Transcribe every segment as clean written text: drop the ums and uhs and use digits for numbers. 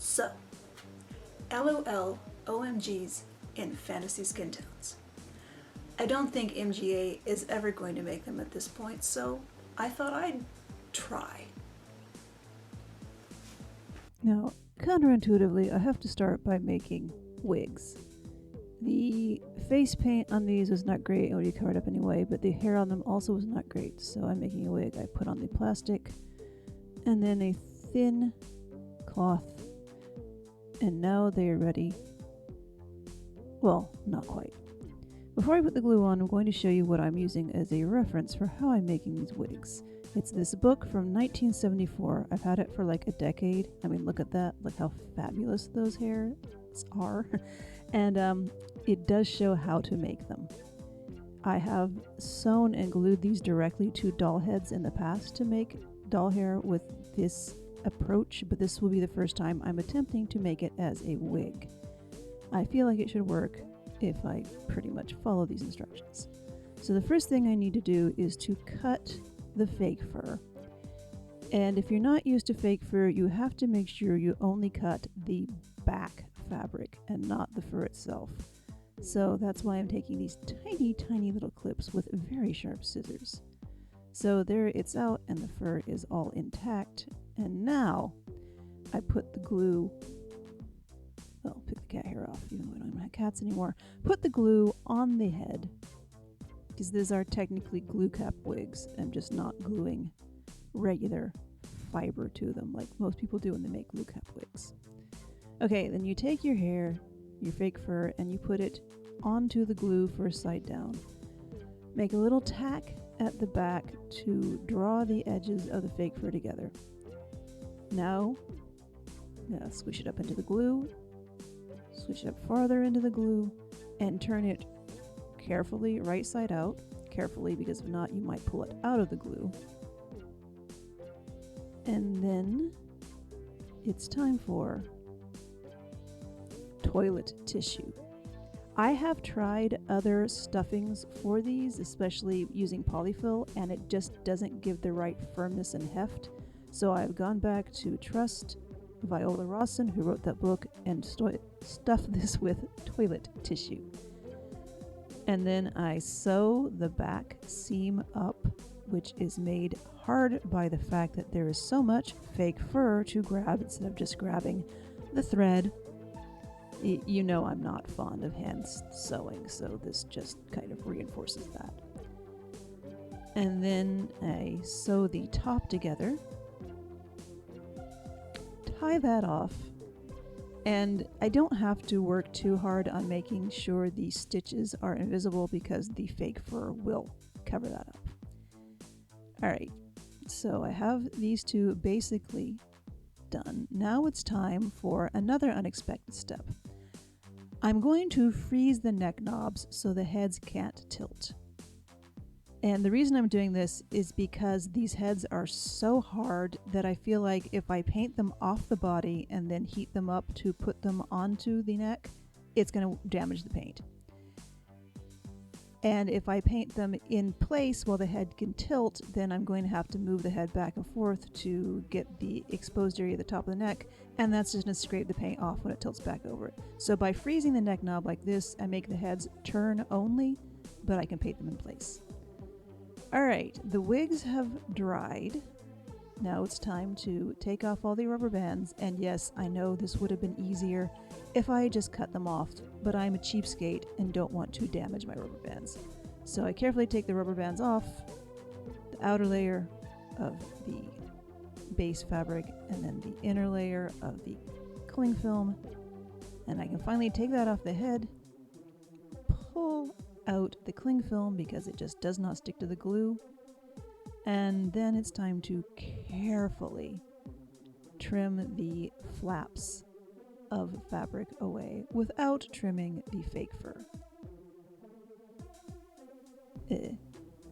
So, LOL OMGs in fantasy skin tones. I don't think MGA is ever going to make them at this point, so I thought I'd try. Now, counterintuitively, I have to start by making wigs. The face paint on these was not great, I already covered up anyway, but the hair on them also was not great, so I'm making a wig. I put on the plastic, and then a thin cloth, and now they are ready. Well, not quite. Before I put the glue on, I'm going to show you what I'm using as a reference for how I'm making these wigs. It's this book from 1974. I've had it for like a decade. I mean, look at that. Look how fabulous those hairs are. And it does show how to make them. I have sewn and glued these directly to doll heads in the past to make doll hair with this approach, but this will be the first time I'm attempting to make it as a wig. I feel like it should work if I pretty much follow these instructions. So the first thing I need to do is to cut the fake fur. And if you're not used to fake fur, you have to make sure you only cut the back fabric and not the fur itself. So that's why I'm taking these tiny little clips with very sharp scissors. So there it's out and the fur is all intact. And now I put the glue, well, pick the cat hair off, even though I don't even have cats anymore. Put the glue on the head, because these are technically glue cap wigs. I'm just not gluing regular fiber to them like most people do when they make glue cap wigs. Okay, then you take your hair, your fake fur, and you put it onto the glue first side down. Make a little tack at the back to draw the edges of the fake fur together. Now, squish it up into the glue, switch it up farther into the glue, and turn it carefully right side out. Carefully, because if not, you might pull it out of the glue. And then it's time for toilet tissue. I have tried other stuffings for these, especially using polyfill, and it just doesn't give the right firmness and heft. So I've gone back to trust Viola Rawson, who wrote that book, and stuff this with toilet tissue. And then I sew the back seam up, which is made hard by the fact that there is so much fake fur to grab instead of just grabbing the thread. You know I'm not fond of hand sewing, so this just kind of reinforces that. And then I sew the top together, tie that off, and I don't have to work too hard on making sure the stitches are invisible because the fake fur will cover that up. Alright, so I have these two basically done. Now it's time for another unexpected step. I'm going to freeze the neck knobs so the heads can't tilt. And the reason I'm doing this is because these heads are so hard that I feel like if I paint them off the body and then heat them up to put them onto the neck, it's going to damage the paint. And if I paint them in place while the head can tilt, then I'm going to have to move the head back and forth to get the exposed area at the top of the neck, and that's just going to scrape the paint off when it tilts back over it. So by freezing the neck knob like this, I make the heads turn only, but I can paint them in place. Alright, the wigs have dried. Now it's time to take off all the rubber bands, and yes, I know this would have been easier if I had just cut them off, but I'm a cheapskate and don't want to damage my rubber bands. So I carefully take the rubber bands off, the outer layer of the base fabric, and then the inner layer of the cling film, and I can finally take that off the head, pull out the cling film because it just does not stick to the glue, and then it's time to carefully trim the flaps of fabric away without trimming the fake fur.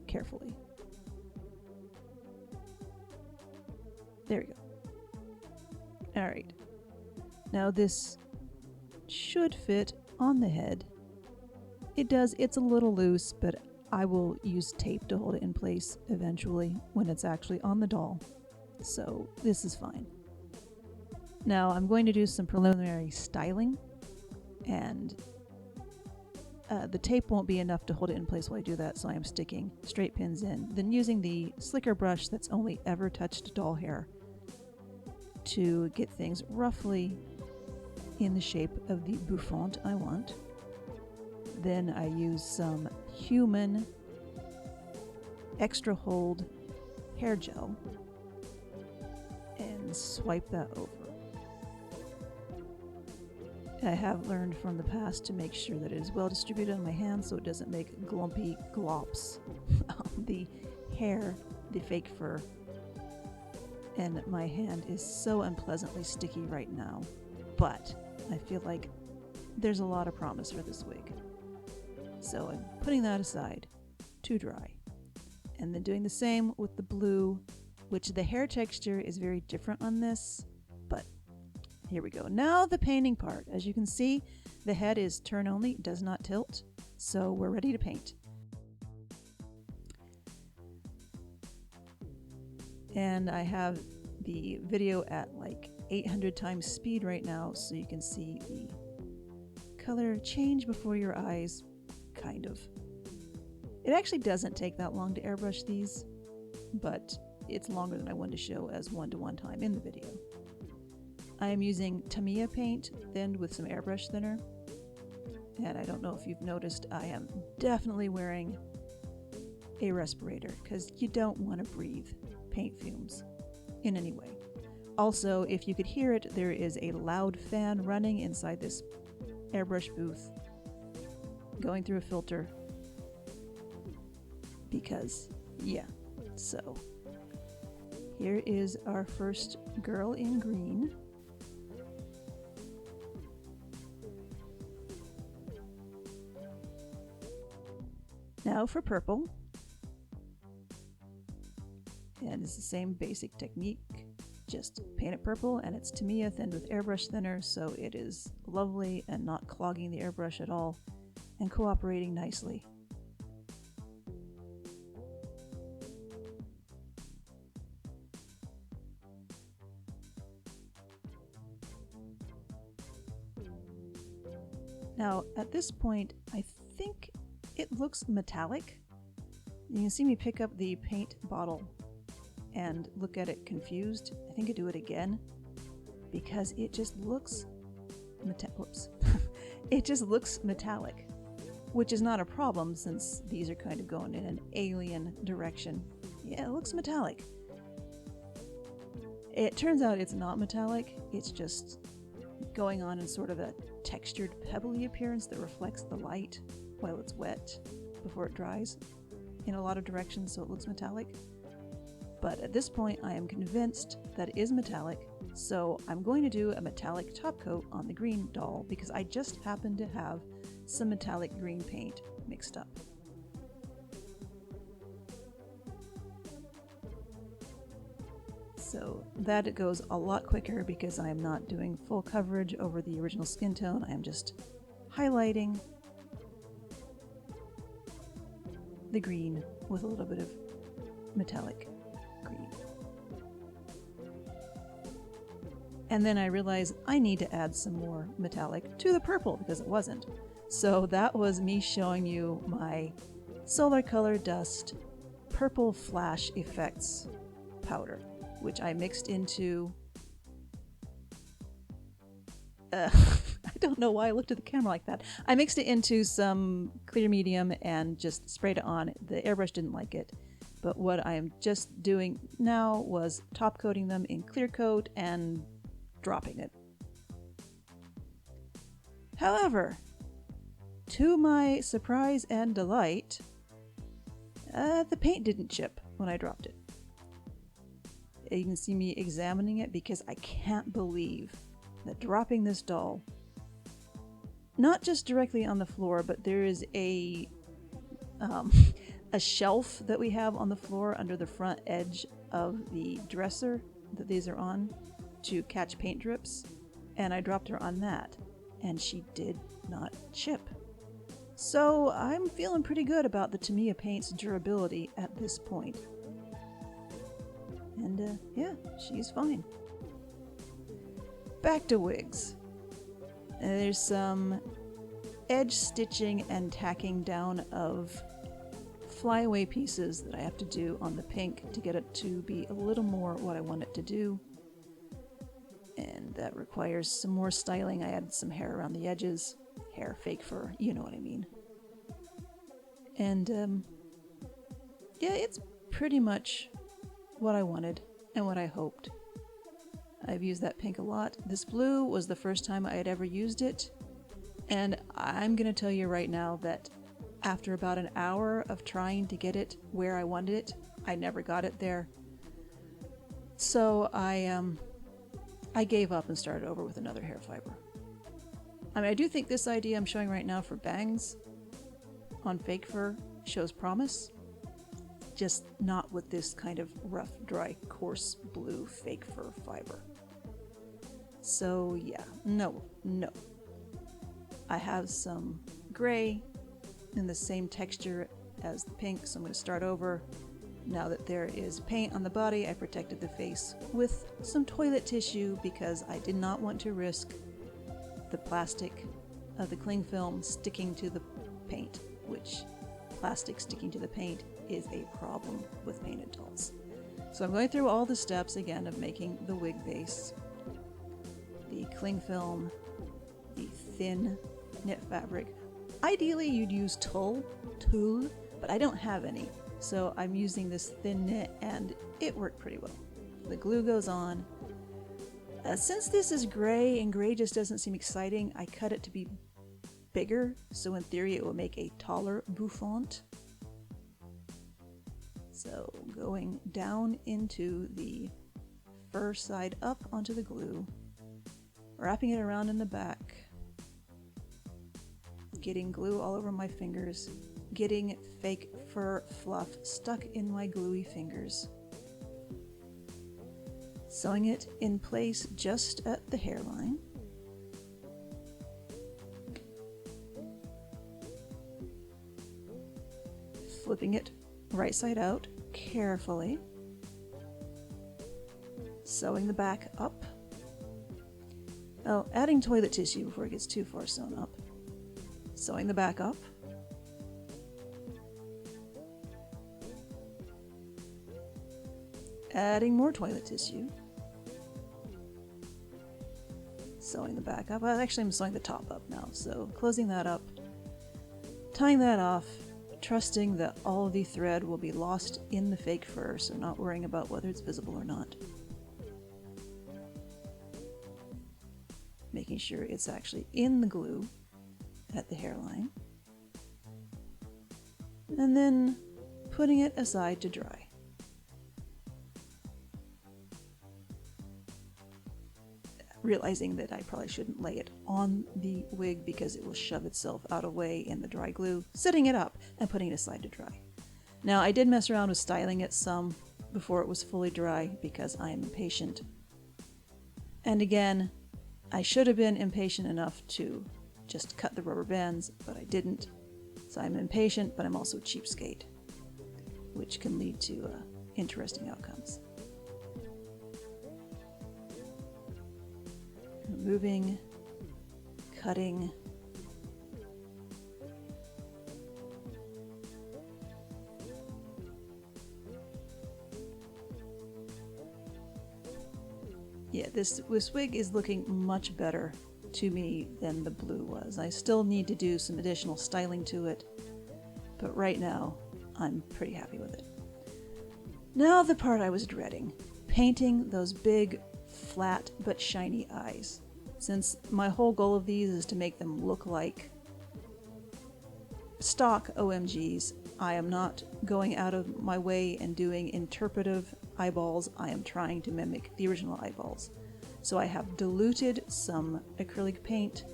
Carefully. There we go. Alright. Now this should fit on the head. It does, it's a little loose, but I will use tape to hold it in place eventually when it's actually on the doll. So this is fine. Now I'm going to do some preliminary styling, and the tape won't be enough to hold it in place while I do that, so I'm sticking straight pins in. Then using the slicker brush that's only ever touched doll hair to get things roughly in the shape of the bouffant I want. Then I use some human extra hold hair gel and swipe that over. I have learned from the past to make sure that it is well distributed on my hands so it doesn't make glumpy glops on the hair, the fake fur. And my hand is so unpleasantly sticky right now, but I feel like there's a lot of promise for this wig. So I'm putting that aside to dry. And then doing the same with the blue, which the hair texture is very different on this, but here we go. Now the painting part. As you can see, the head is turn only, does not tilt, so we're ready to paint. And I have the video at like 800 times speed right now, so you can see the color change before your eyes, kind of. It actually doesn't take that long to airbrush these, but it's longer than I wanted to show as one-to-one time in the video. I am using Tamiya paint thinned with some airbrush thinner, and I don't know if you've noticed, I am definitely wearing a respirator because you don't want to breathe paint fumes in any way. Also, if you could hear it, there is a loud fan running inside this airbrush booth going through a filter because, yeah. So here is our first girl in green. Now for purple, and it's the same basic technique, just paint it purple, and it's Tamiya thinned with airbrush thinner, so it is lovely and not clogging the airbrush at all and cooperating nicely. Now at this point, I think it looks metallic. You can see me pick up the paint bottle and look at it confused. I think I do it again because it just looks it just looks metallic, which is not a problem since these are kind of going in an alien direction. Yeah, it looks metallic. It turns out it's not metallic, it's just going on in sort of a textured pebbly appearance that reflects the light while it's wet before it dries in a lot of directions, so it looks metallic. But at this point I am convinced that it is metallic, so I'm going to do a metallic top coat on the green doll because I just happen to have some metallic green paint mixed up. So that goes a lot quicker because I am not doing full coverage over the original skin tone. I am just highlighting the green with a little bit of metallic green. And then I realized I need to add some more metallic to the purple because it wasn't. So that was me showing you my Solar Color Dust Purple Flash Effects powder, which I mixed into I don't know why I looked at the camera like that. I mixed it into some clear medium and just sprayed it on. The airbrush didn't like it, but what I am just doing now was top coating them in clear coat and dropping it. However, to my surprise and delight, the paint didn't chip when I dropped it. You can see me examining it because I can't believe that dropping this doll, not just directly on the floor, but there is a shelf that we have on the floor under the front edge of the dresser that these are on to catch paint drips, and I dropped her on that, and she did not chip. So I'm feeling pretty good about the Tamiya paint's durability at this point. And yeah, she's fine. back to wigs. And there's some edge stitching and tacking down of flyaway pieces that I have to do on the pink to get it to be a little more what I want it to do. And that requires some more styling. I added some hair around the edges. Hair, fake fur, you know what I mean. And yeah, it's pretty much what I wanted and what I hoped. I've used that pink a lot. This blue was the first time I had ever used it. And I'm gonna tell you right now that after about an hour of trying to get it where I wanted it, I never got it there. So I gave up and started over with another hair fiber. I mean, I do think this idea I'm showing right now for bangs on fake fur shows promise, just not with this kind of rough, dry, coarse blue fake fur fiber. So yeah, no. I have some gray in the same texture as the pink, so I'm going to start over. Now that there is paint on the body, I protected the face with some toilet tissue because I did not want to risk the plastic of the cling film sticking to the paint, which plastic sticking to the paint is a problem with painted dolls. So I'm going through all the steps again of making the wig base, the cling film, the thin knit fabric. Ideally you'd use tulle, but I don't have any. So I'm using this thin knit and it worked pretty well. The glue goes on. Since this is gray and gray just doesn't seem exciting, I cut it to be bigger. So in theory it will make a taller bouffant. So going down into the fur side up onto the glue, wrapping it around in the back, getting glue all over my fingers, getting fake fur fluff stuck in my gluey fingers, sewing it in place just at the hairline, flipping it right side out carefully, sewing the back up. Oh, adding toilet tissue before it gets too far sewn up. Sewing the back up. Adding more toilet tissue. Sewing the back up. Well, actually, I'm sewing the top up now. So closing that up, tying that off, trusting that all of the thread will be lost in the fake fur, so not worrying about whether it's visible or not. Making sure it's actually in the glue at the hairline. And then putting it aside to dry. Realizing that I probably shouldn't lay it on the wig because it will shove itself out of way in the dry glue, setting it up and putting it aside to dry. Now I did mess around with styling it some before it was fully dry because I am impatient. And again, I should have been impatient enough to just cut the rubber bands, but I didn't. So I'm impatient, but I'm also a cheapskate, which can lead to interesting outcomes. Removing, cutting, yeah, this wig is looking much better to me than the blue was. I still need to do some additional styling to it, but right now I'm pretty happy with it. Now the part I was dreading, painting those big, flat but shiny eyes. Since my whole goal of these is to make them look like stock OMGs, I am not going out of my way and doing interpretive eyeballs. I am trying to mimic the original eyeballs. So I have diluted some acrylic paint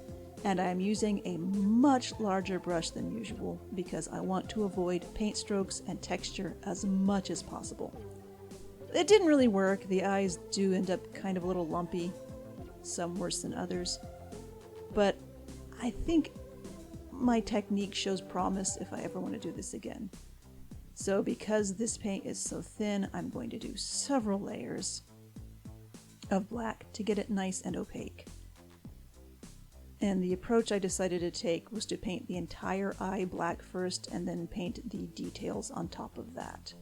and I am using a much larger brush than usual because I want to avoid paint strokes and texture as much as possible. It didn't really work. The eyes do end up kind of a little lumpy, some worse than others, but I think my technique shows promise if I ever want to do this again. So because this paint is so thin, I'm going to do several layers of black to get it nice and opaque. And the approach I decided to take was to paint the entire eye black first and then paint the details on top of that.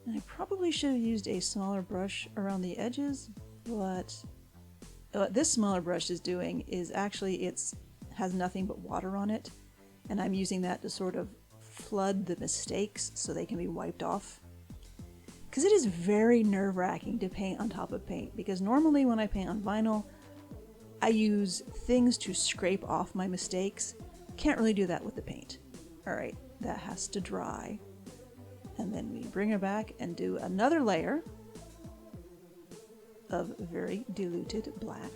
And I probably should have used a smaller brush around the edges, but what this smaller brush is doing is actually has nothing but water on it, and I'm using that to sort of flood the mistakes so they can be wiped off. Because it is very nerve-wracking to paint on top of paint, because normally when I paint on vinyl, I use things to scrape off my mistakes. Can't really do that with the paint. Alright, that has to dry. And then we bring it back and do another layer of very diluted black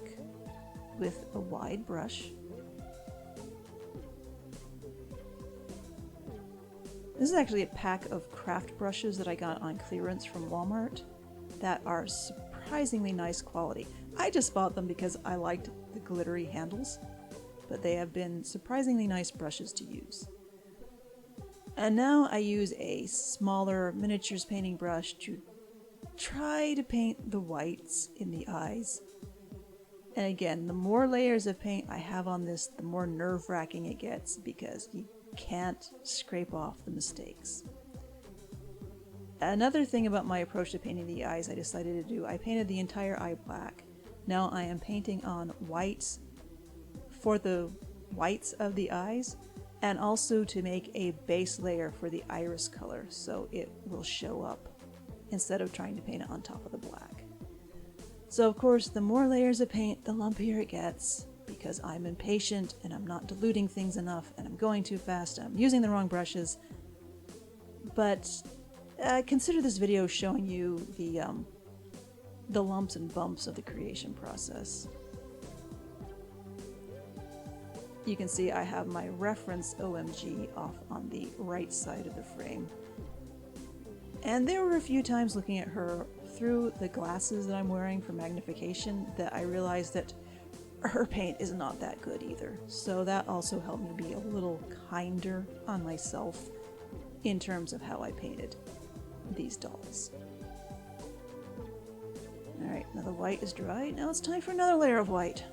with a wide brush. This is actually a pack of craft brushes that I got on clearance from Walmart that are surprisingly nice quality. I just bought them because I liked the glittery handles, but they have been surprisingly nice brushes to use. And now I use a smaller miniatures painting brush to try to paint the whites in the eyes. And again, the more layers of paint I have on this, the more nerve-wracking it gets, because you can't scrape off the mistakes. Another thing about my approach to painting the eyes I decided to do, I painted the entire eye black. Now I am painting on whites for the whites of the eyes, and also to make a base layer for the iris color so it will show up instead of trying to paint it on top of the black. So of course, the more layers of paint, the lumpier it gets, because I'm impatient and I'm not diluting things enough and I'm going too fast and I'm using the wrong brushes. But consider this video showing you the lumps and bumps of the creation process. You can see I have my reference OMG off on the right side of the frame. And there were a few times looking at her through the glasses that I'm wearing for magnification that I realized that her paint is not that good either. So that also helped me be a little kinder on myself in terms of how I painted these dolls. Alright, now the white is dry. Now it's time for another layer of white.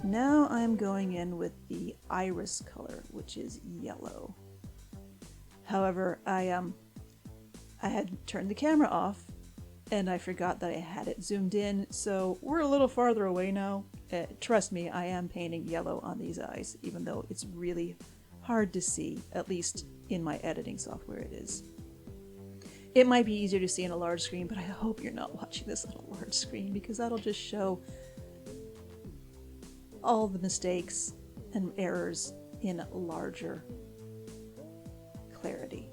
Now I'm going in with the iris color, which is yellow. However, I had turned the camera off and I forgot that I had it zoomed in, so we're a little farther away now. Trust me, I am painting yellow on these eyes, even though it's really hard to see, at least in my editing software it is. It might be easier to see in a large screen, but I hope you're not watching this on a large screen, because that'll just show all the mistakes and errors in larger clarity.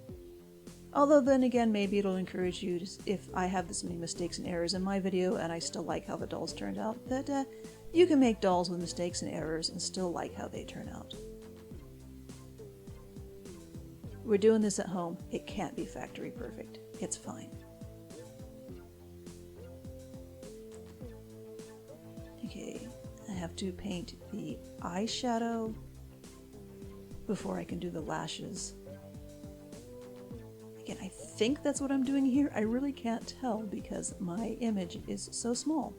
Although then again, maybe it'll encourage you to, if I have this many mistakes and errors in my video and I still like how the dolls turned out, that you can make dolls with mistakes and errors and still like how they turn out. We're doing this at home. It can't be factory perfect. It's fine. Okay, I have to paint the eyeshadow before I can do the lashes. Again, I think that's what I'm doing here. I really can't tell because my image is so small.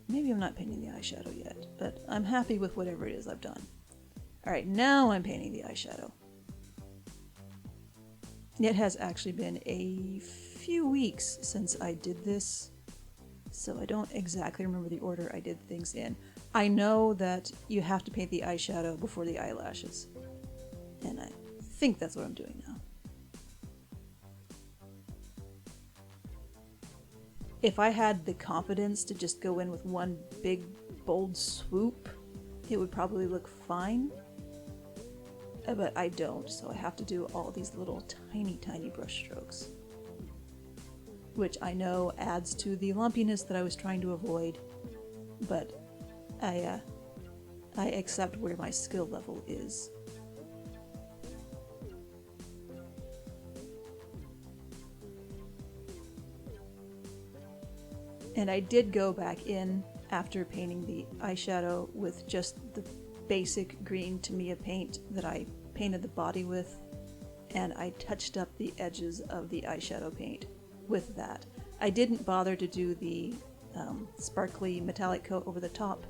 Maybe I'm not painting the eyeshadow yet, but I'm happy with whatever it is I've done. Alright, now I'm painting the eyeshadow. It has actually been a few weeks since I did this, so I don't exactly remember the order I did things in. I know that you have to paint the eyeshadow before the eyelashes, and I think that's what I'm doing now. If I had the confidence to just go in with one big, bold swoop, it would probably look fine. But I don't, so I have to do all these little tiny, tiny brush strokes. Which I know adds to the lumpiness that I was trying to avoid, but I accept where my skill level is. And I did go back in after painting the eyeshadow with just the basic green Tamiya paint that I painted the body with, and I touched up the edges of the eyeshadow paint with that. I didn't bother to do the sparkly metallic coat over the top.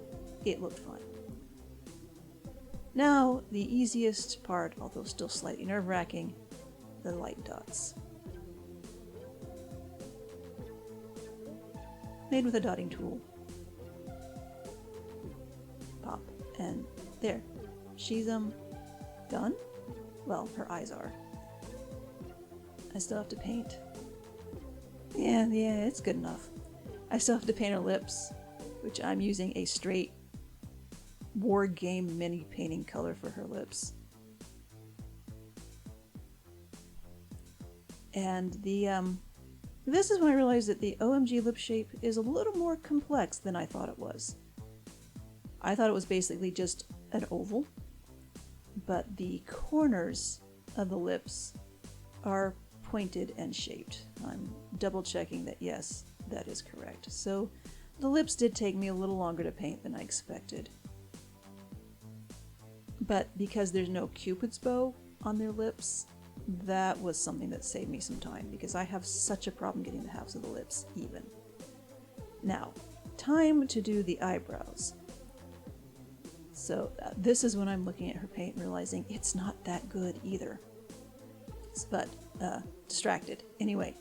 It looked fine. Now, the easiest part, although still slightly nerve-wracking, the light dots. Made with a dotting tool. Pop, and there. She's done? Well, her eyes are. I still have to paint. Yeah, it's good enough. I still have to paint her lips, which I'm using a straight War Game mini painting color for her lips. And this is when I realized that the OMG lip shape is a little more complex than I thought it was. I thought it was basically just an oval, but the corners of the lips are pointed and shaped. I'm double checking that yes, that is correct. So the lips did take me a little longer to paint than I expected. But because there's no Cupid's bow on their lips, that was something that saved me some time, because I have such a problem getting the halves of the lips even. Now, time to do the eyebrows. So this is when I'm looking at her paint and realizing it's not that good either. But distracted. Anyway,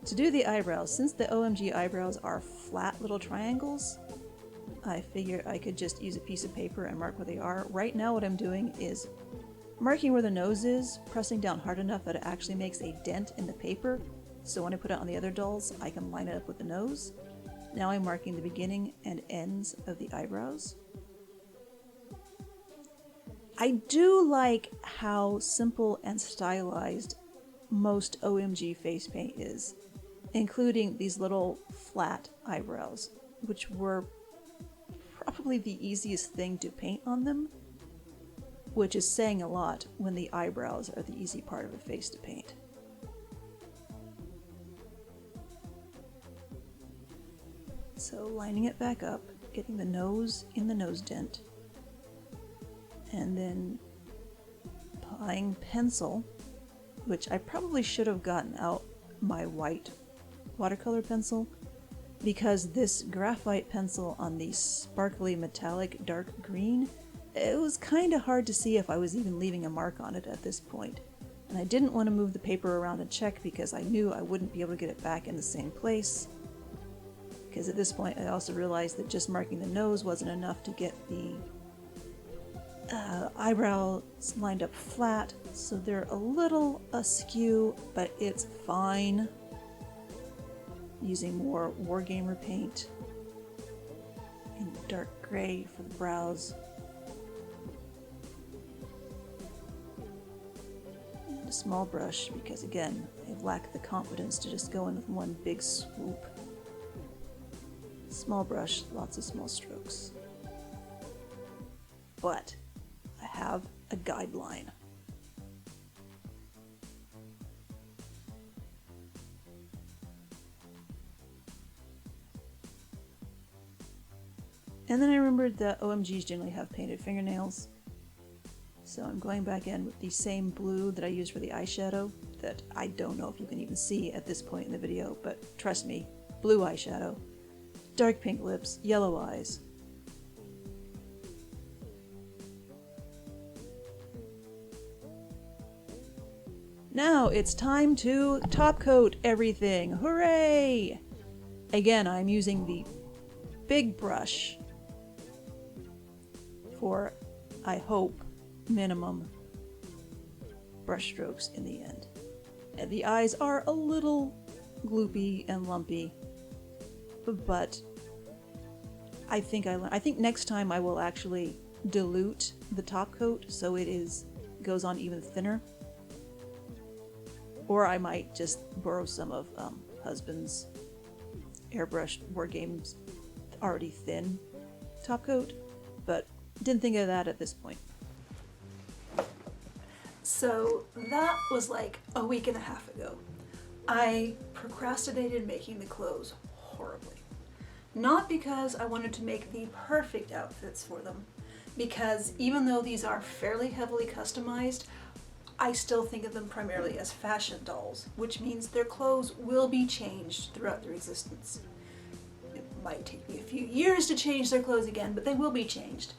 to do the eyebrows, since the OMG eyebrows are flat little triangles, I figured I could just use a piece of paper and mark where they are. Right now what I'm doing is marking where the nose is, pressing down hard enough that it actually makes a dent in the paper, so when I put it on the other dolls, I can line it up with the nose. Now I'm marking the beginning and ends of the eyebrows. I do like how simple and stylized most OMG face paint is, including these little flat eyebrows, which were probably the easiest thing to paint on them, which is saying a lot when the eyebrows are the easy part of a face to paint. So lining it back up, getting the nose in the nose dent, and then applying pencil, which I probably should have gotten out my white watercolor pencil, because this graphite pencil on the sparkly metallic dark green, it was kind of hard to see if I was even leaving a mark on it at this point. And I didn't want to move the paper around and check because I knew I wouldn't be able to get it back in the same place. Because at this point I also realized that just marking the nose wasn't enough to get the eyebrows lined up flat, so they're a little askew, but it's fine. Using more Wargamer paint in dark gray for the brows. And a small brush, because again, I lack the confidence to just go in with one big swoop. Small brush, lots of small strokes. But I have a guideline. And then I remembered that OMGs generally have painted fingernails. So I'm going back in with the same blue that I used for the eyeshadow, that I don't know if you can even see at this point in the video, but trust me, blue eyeshadow, dark pink lips, yellow eyes. Now it's time to top coat everything. Hooray! Again, I'm using the big brush for, I hope, minimum brush strokes in the end. And the eyes are a little gloopy and lumpy, but I think next time I will actually dilute the top coat so it goes on even thinner. Or I might just borrow some of husband's airbrushed War Games already thin top coat, but didn't think of that at this point. So that was like a week and a half ago. I procrastinated making the clothes horribly. Not because I wanted to make the perfect outfits for them, because even though these are fairly heavily customized, I still think of them primarily as fashion dolls, which means their clothes will be changed throughout their existence. It might take me a few years to change their clothes again, but they will be changed.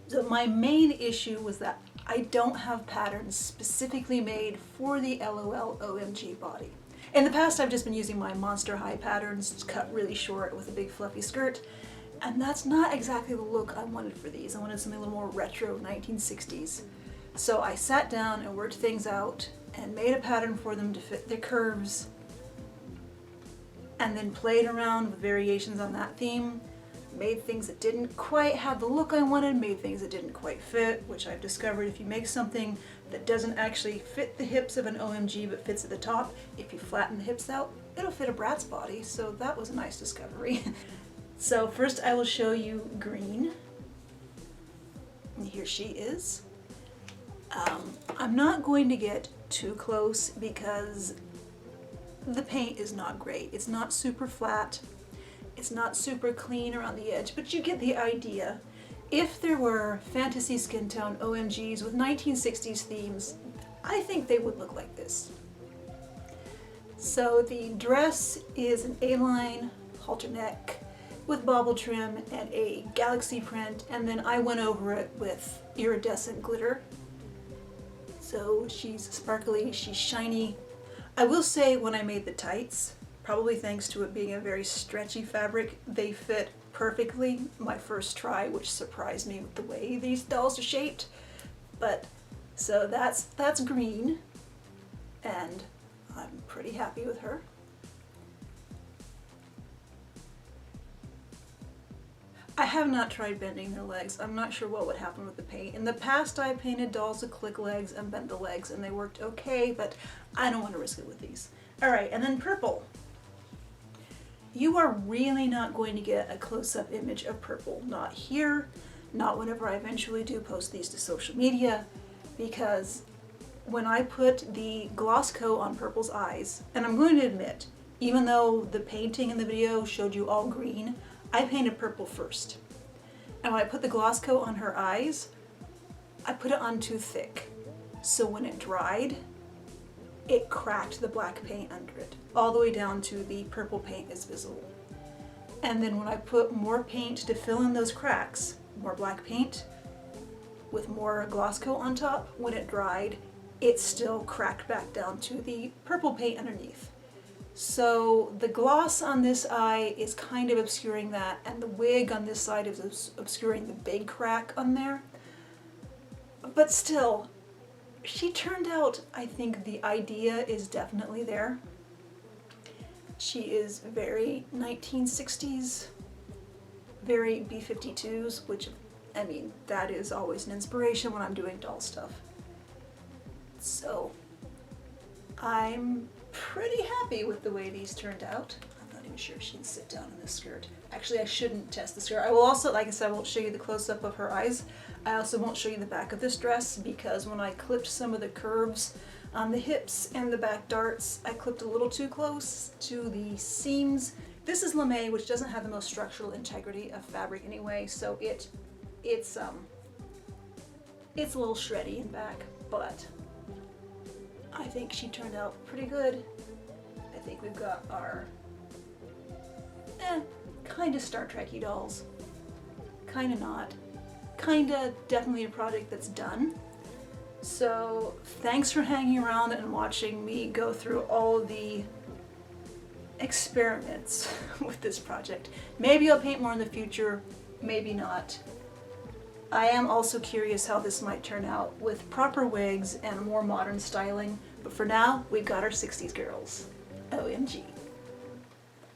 So my main issue was that I don't have patterns specifically made for the LOL OMG body. In the past, I've just been using my Monster High patterns cut really short with a big fluffy skirt, and that's not exactly the look I wanted for these. I wanted something a little more retro 1960s. So I sat down and worked things out and made a pattern for them to fit their curves, and then played around with variations on that theme. Made things that didn't quite have the look I wanted, made things that didn't quite fit, which I've discovered if you make something that doesn't actually fit the hips of an OMG but fits at the top, if you flatten the hips out, it'll fit a Bratz body, so that was a nice discovery. So first I will show you green. And here she is. I'm not going to get too close because the paint is not great. It's not super flat. It's not super clean around the edge, but you get the idea. If there were fantasy skin tone OMGs with 1960s themes, I think they would look like this. So the dress is an A-line halter neck with bobble trim and a galaxy print, and then I went over it with iridescent glitter. So she's sparkly, she's shiny. I will say when I made the tights, probably thanks to it being a very stretchy fabric, they fit perfectly my first try, which surprised me with the way these dolls are shaped. But so that's green, and I'm pretty happy with her. I have not tried bending their legs. I'm not sure what would happen with the paint. In the past, I painted dolls with click legs and bent the legs, and they worked okay, but I don't want to risk it with these. All right, and then purple. You are really not going to get a close-up image of purple. Not here, not whenever I eventually do post these to social media, because when I put the gloss coat on Purple's eyes, and I'm going to admit, even though the painting in the video showed you all green, I painted purple first. And when I put the gloss coat on her eyes, I put it on too thick. So when it dried, it cracked the black paint under it, all the way down to the purple paint is visible. And then when I put more paint to fill in those cracks, more black paint, with more gloss coat on top, when it dried, it still cracked back down to the purple paint underneath. So the gloss on this eye is kind of obscuring that, and the wig on this side is obscuring the big crack on there. But still, she turned out, I think the idea is definitely there. She is very 1960s, very B-52s, which, I mean, that is always an inspiration when I'm doing doll stuff. So I'm pretty happy with the way these turned out. I'm not even sure she'd sit down in this skirt. Actually, I shouldn't test the skirt. I will also, like I said, I won't show you the close-up of her eyes. I also won't show you the back of this dress because when I clipped some of the curves on the hips and the back darts, I clipped a little too close to the seams. This is lame, which doesn't have the most structural integrity of fabric anyway, so it's a little shreddy in back, but I think she turned out pretty good. I think we've got our kind of Star Trek-y dolls. Kind of not. Kind of definitely a project that's done. So thanks for hanging around and watching me go through all the experiments with this project. Maybe I'll paint more in the future, maybe not. I am also curious how this might turn out with proper wigs and more modern styling, but for now, we've got our 60s girls. OMG.